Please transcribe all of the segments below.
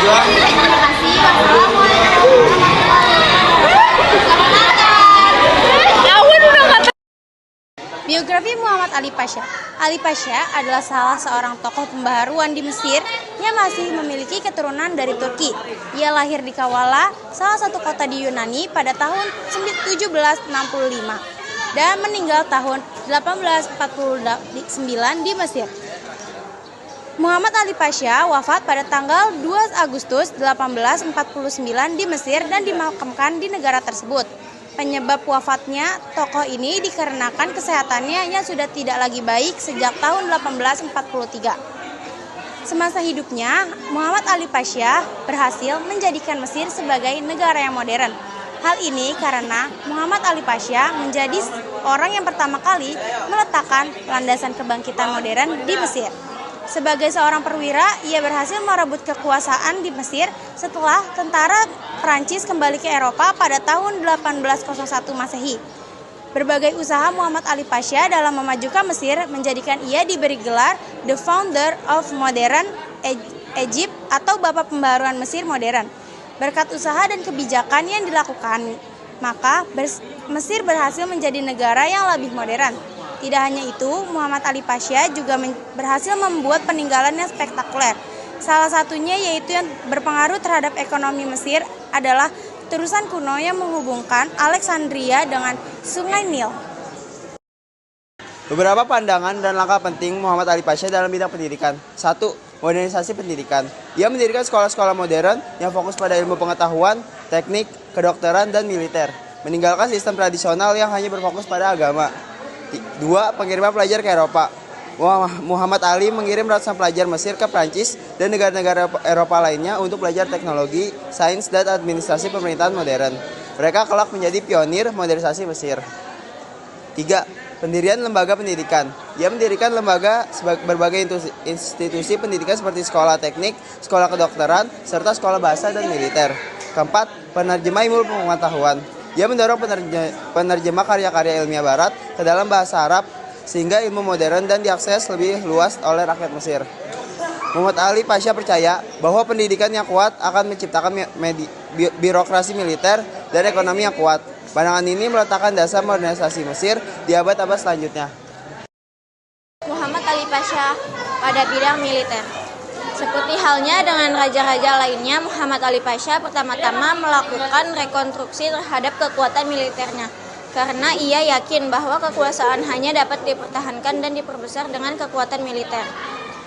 Terima kasih. Wassalamualaikum. Biografi Muhammad Ali Pasha. Ali Pasha adalah salah seorang tokoh pembaharuan di Mesir yang masih memiliki keturunan dari Turki. Ia lahir di Kawala, salah satu kota di Yunani pada tahun 1765 dan meninggal tahun 1849 di Mesir. Muhammad Ali Pasha wafat pada tanggal 2 Agustus 1849 di Mesir dan dimakamkan di negara tersebut. Penyebab wafatnya tokoh ini dikarenakan kesehatannya yang sudah tidak lagi baik sejak tahun 1843. Semasa hidupnya, Muhammad Ali Pasha berhasil menjadikan Mesir sebagai negara yang modern. Hal ini karena Muhammad Ali Pasha menjadi orang yang pertama kali meletakkan landasan kebangkitan modern di Mesir. Sebagai seorang perwira, ia berhasil merebut kekuasaan di Mesir setelah tentara Prancis kembali ke Eropa pada tahun 1801 Masehi. Berbagai usaha Muhammad Ali Pasha dalam memajukan Mesir menjadikan ia diberi gelar The Founder of Modern Egypt atau Bapak Pembaharuan Mesir Modern. Berkat usaha dan kebijakan yang dilakukan, maka Mesir berhasil menjadi negara yang lebih modern. Tidak hanya itu, Muhammad Ali Pasha juga berhasil membuat peninggalan yang spektakuler. Salah satunya yaitu yang berpengaruh terhadap ekonomi Mesir adalah terusan kuno yang menghubungkan Alexandria dengan Sungai Nil. Beberapa pandangan dan langkah penting Muhammad Ali Pasha dalam bidang pendidikan. 1. Modernisasi pendidikan. Ia mendirikan sekolah-sekolah modern yang fokus pada ilmu pengetahuan, teknik, kedokteran, dan militer. Meninggalkan sistem tradisional yang hanya berfokus pada agama. 2. Pengiriman pelajar ke Eropa. Muhammad Ali mengirim ratusan pelajar Mesir ke Prancis dan negara-negara Eropa lainnya untuk belajar teknologi, sains, dan administrasi pemerintahan modern. Mereka kelak menjadi pionir modernisasi Mesir. 3. Pendirian lembaga pendidikan. Ia mendirikan lembaga berbagai institusi pendidikan seperti sekolah teknik, sekolah kedokteran, serta sekolah bahasa dan militer. 4. Penerjemah ilmu pengetahuan. Ia mendorong penerjemah karya-karya ilmiah barat ke dalam bahasa Arab sehingga ilmu modern dan diakses lebih luas oleh rakyat Mesir. Muhammad Ali Pasha percaya bahwa pendidikan yang kuat akan menciptakan birokrasi militer dan ekonomi yang kuat. Pandangan ini meletakkan dasar modernisasi Mesir di abad-abad selanjutnya. Muhammad Ali Pasha pada bidang militer. Seperti halnya dengan raja-raja lainnya, Muhammad Ali Pasha pertama-tama melakukan rekonstruksi terhadap kekuatan militernya. Karena ia yakin bahwa kekuasaan hanya dapat dipertahankan dan diperbesar dengan kekuatan militer.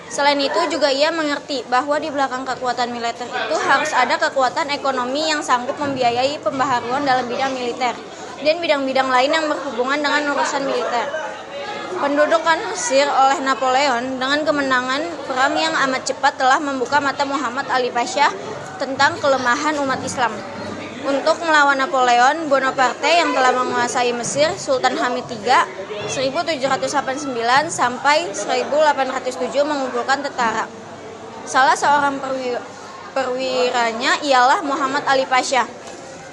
Selain itu juga ia mengerti bahwa di belakang kekuatan militer itu harus ada kekuatan ekonomi yang sanggup membiayai pembaharuan dalam bidang militer dan bidang-bidang lain yang berhubungan dengan urusan militer. Pendudukan Mesir oleh Napoleon dengan kemenangan perang yang amat cepat telah membuka mata Muhammad Ali Pasha tentang kelemahan umat Islam. Untuk melawan Napoleon Bonaparte yang telah menguasai Mesir, Sultan Hamid III 1789 sampai 1807 mengumpulkan tentara. Salah seorang perwiranya ialah Muhammad Ali Pasha.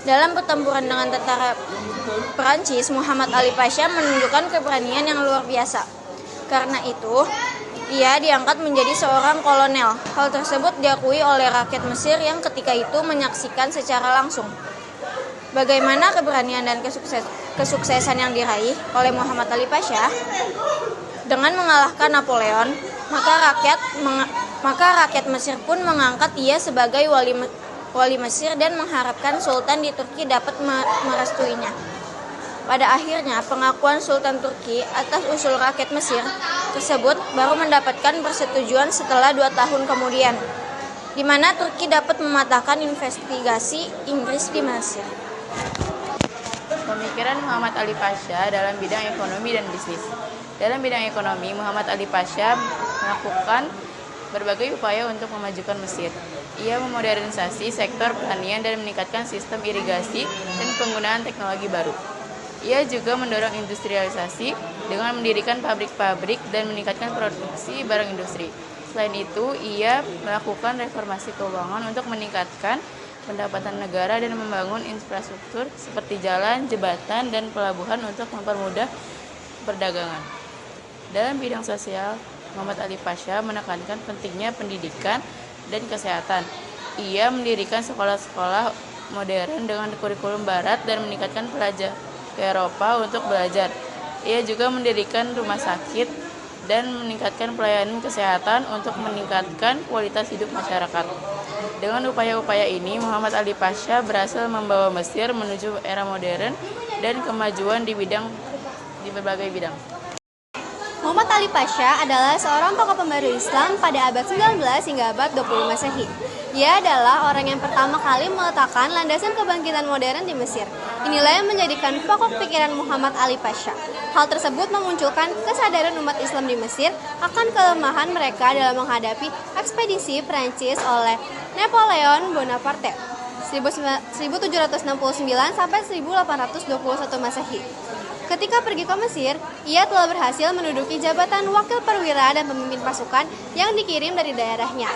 Dalam pertempuran dengan tentara Perancis, Muhammad Ali Pasha menunjukkan keberanian yang luar biasa. Karena itu, ia diangkat menjadi seorang kolonel. Hal tersebut diakui oleh rakyat Mesir yang ketika itu menyaksikan secara langsung. Bagaimana keberanian dan kesuksesan yang diraih oleh Muhammad Ali Pasha dengan mengalahkan Napoleon, maka rakyat Mesir pun mengangkat ia sebagai wali Mesir dan mengharapkan Sultan di Turki dapat merestuinya. Pada akhirnya, pengakuan Sultan Turki atas usul rakyat Mesir tersebut baru mendapatkan persetujuan setelah 2 tahun kemudian, di mana Turki dapat mematahkan investigasi Inggris di Mesir. Pemikiran Muhammad Ali Pasha dalam bidang ekonomi dan bisnis. Dalam bidang ekonomi, Muhammad Ali Pasha melakukan berbagai upaya untuk memajukan Mesir. Ia memodernisasi sektor pertanian dan meningkatkan sistem irigasi dan penggunaan teknologi baru. Ia juga mendorong industrialisasi dengan mendirikan pabrik-pabrik dan meningkatkan produksi barang industri. Selain itu, ia melakukan reformasi keuangan untuk meningkatkan pendapatan negara dan membangun infrastruktur seperti jalan, jembatan, dan pelabuhan untuk mempermudah perdagangan. Dalam bidang sosial, Muhammad Ali Pasha menekankan pentingnya pendidikan dan kesehatan. Ia mendirikan sekolah-sekolah modern dengan kurikulum barat dan meningkatkan pelajar ke Eropa untuk belajar. Ia juga mendirikan rumah sakit dan meningkatkan pelayanan kesehatan untuk meningkatkan kualitas hidup masyarakat. Dengan upaya-upaya ini, Muhammad Ali Pasha berhasil membawa Mesir menuju era modern dan kemajuan di berbagai bidang. Muhammad Ali Pasha adalah seorang tokoh pembaru Islam pada abad 19 hingga abad 20 Masehi. Ia adalah orang yang pertama kali meletakkan landasan kebangkitan modern di Mesir. Inilah yang menjadikan pokok pikiran Muhammad Ali Pasha. Hal tersebut memunculkan kesadaran umat Islam di Mesir akan kelemahan mereka dalam menghadapi ekspedisi Prancis oleh Napoleon Bonaparte 1769 sampai 1821 Masehi. Ketika pergi ke Mesir, ia telah berhasil menduduki jabatan wakil perwira dan pemimpin pasukan yang dikirim dari daerahnya.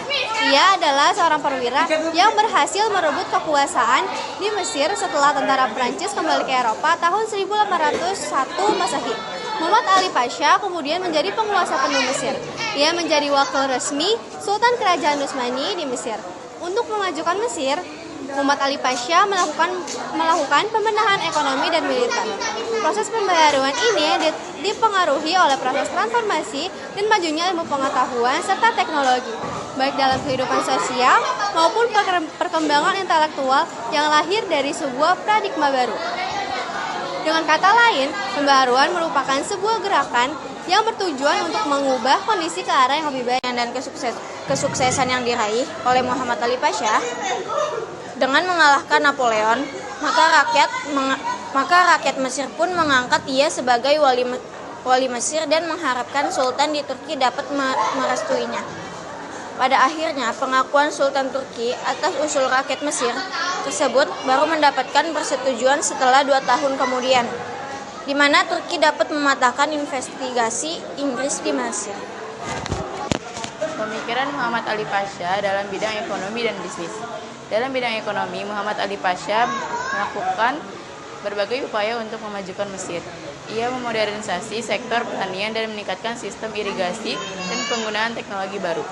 Ia adalah seorang perwira yang berhasil merebut kekuasaan di Mesir setelah tentara Prancis kembali ke Eropa tahun 1801 Masehi. Muhammad Ali Pasha kemudian menjadi penguasa penuh Mesir. Ia menjadi wakil resmi Sultan Kerajaan Utsmani di Mesir. Untuk memajukan Mesir, Muhammad Ali Pasha melakukan pembenahan ekonomi dan militer. Proses pembaharuan ini dipengaruhi oleh proses transformasi dan majunya ilmu pengetahuan serta teknologi, baik dalam kehidupan sosial maupun perkembangan intelektual yang lahir dari sebuah paradigma baru. Dengan kata lain, pembaharuan merupakan sebuah gerakan yang bertujuan untuk mengubah kondisi ke arah yang lebih baik. Dan kesuksesan yang diraih oleh Muhammad Ali Pasha dengan mengalahkan Napoleon, maka rakyat Mesir pun mengangkat ia sebagai wali Mesir dan mengharapkan Sultan di Turki dapat merestuinya. Pada akhirnya, pengakuan Sultan Turki atas usul rakyat Mesir tersebut baru mendapatkan persetujuan setelah 2 tahun kemudian, di mana Turki dapat mematahkan investigasi Inggris di Mesir. Pemikiran Muhammad Ali Pasha dalam bidang ekonomi dan bisnis. Dalam bidang ekonomi, Muhammad Ali Pasha melakukan berbagai upaya untuk memajukan Mesir. Ia memodernisasi sektor pertanian dan meningkatkan sistem irigasi dan penggunaan teknologi baru.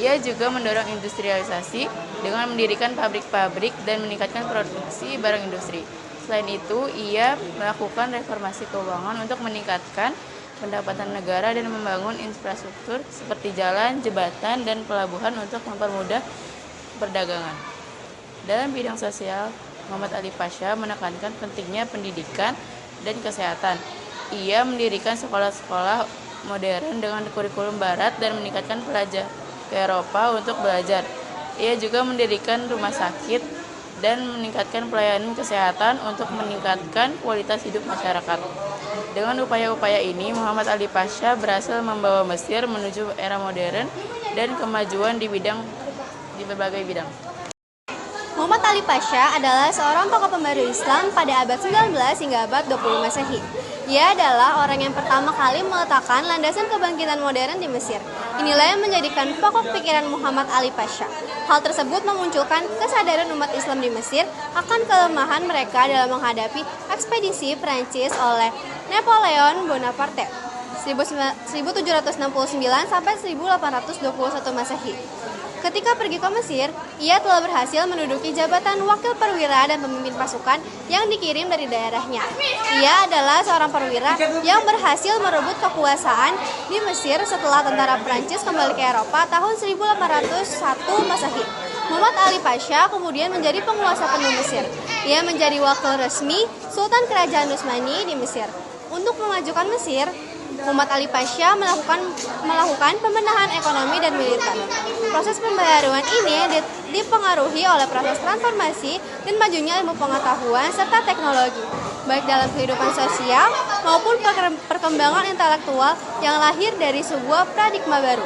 Ia juga mendorong industrialisasi dengan mendirikan pabrik-pabrik dan meningkatkan produksi barang industri. Selain itu, ia melakukan reformasi keuangan untuk meningkatkan pendapatan negara dan membangun infrastruktur seperti jalan, jembatan, dan pelabuhan untuk mempermudah perdagangan. Dalam bidang sosial, Muhammad Ali Pasha menekankan pentingnya pendidikan dan kesehatan. Ia mendirikan sekolah-sekolah modern dengan kurikulum barat dan meningkatkan pelajar ke Eropa untuk belajar. Ia juga mendirikan rumah sakit dan meningkatkan pelayanan kesehatan untuk meningkatkan kualitas hidup masyarakat. Dengan upaya-upaya ini, Muhammad Ali Pasha berhasil membawa Mesir menuju era modern dan kemajuan di berbagai bidang. Muhammad Ali Pasha adalah seorang tokoh pembaru Islam pada abad 19 hingga abad 20 Masehi. Ia adalah orang yang pertama kali meletakkan landasan kebangkitan modern di Mesir. Inilah yang menjadikan pokok pikiran Muhammad Ali Pasha. Hal tersebut memunculkan kesadaran umat Islam di Mesir akan kelemahan mereka dalam menghadapi ekspedisi Prancis oleh Napoleon Bonaparte 1769 sampai 1821 Masehi. Ketika pergi ke Mesir, ia telah berhasil menduduki jabatan wakil perwira dan pemimpin pasukan yang dikirim dari daerahnya. Ia adalah seorang perwira yang berhasil merebut kekuasaan di Mesir setelah tentara Prancis kembali ke Eropa tahun 1801 Masehi. Muhammad Ali Pasha kemudian menjadi penguasa penuh Mesir. Ia menjadi wakil resmi Sultan Kerajaan Utsmani di Mesir. Untuk memajukan Mesir, Muhammad Ali Pasha melakukan pembenahan ekonomi dan militer. Proses pembaharuan ini dipengaruhi oleh proses transformasi dan majunya ilmu pengetahuan serta teknologi, baik dalam kehidupan sosial maupun perkembangan intelektual yang lahir dari sebuah paradigma baru.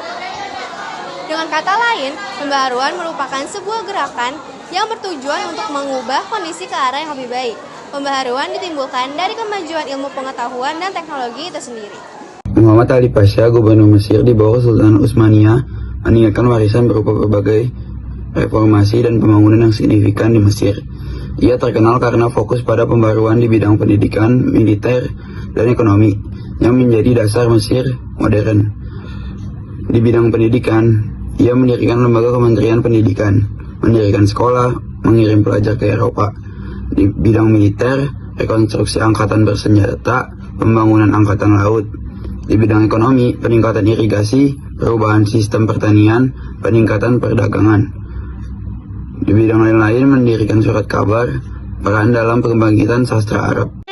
Dengan kata lain, pembaharuan merupakan sebuah gerakan yang bertujuan untuk mengubah kondisi ke arah yang lebih baik. Pembaharuan ditimbulkan dari kemajuan ilmu pengetahuan dan teknologi itu sendiri. Muhammad Ali Pasha, gubernur Mesir di bawah Sultan Utsmaniyah, meninggalkan warisan berupa berbagai reformasi dan pembangunan yang signifikan di Mesir. Ia terkenal karena fokus pada pembaruan di bidang pendidikan, militer, dan ekonomi, yang menjadi dasar Mesir modern. Di bidang pendidikan, ia mendirikan lembaga Kementerian Pendidikan, mendirikan sekolah, mengirim pelajar ke Eropa. Di bidang militer, rekonstruksi angkatan bersenjata, pembangunan angkatan laut. Di bidang ekonomi, peningkatan irigasi, perubahan sistem pertanian, peningkatan perdagangan. Di bidang lain-lain, mendirikan surat kabar, peran dalam pembangkitan sastra Arab.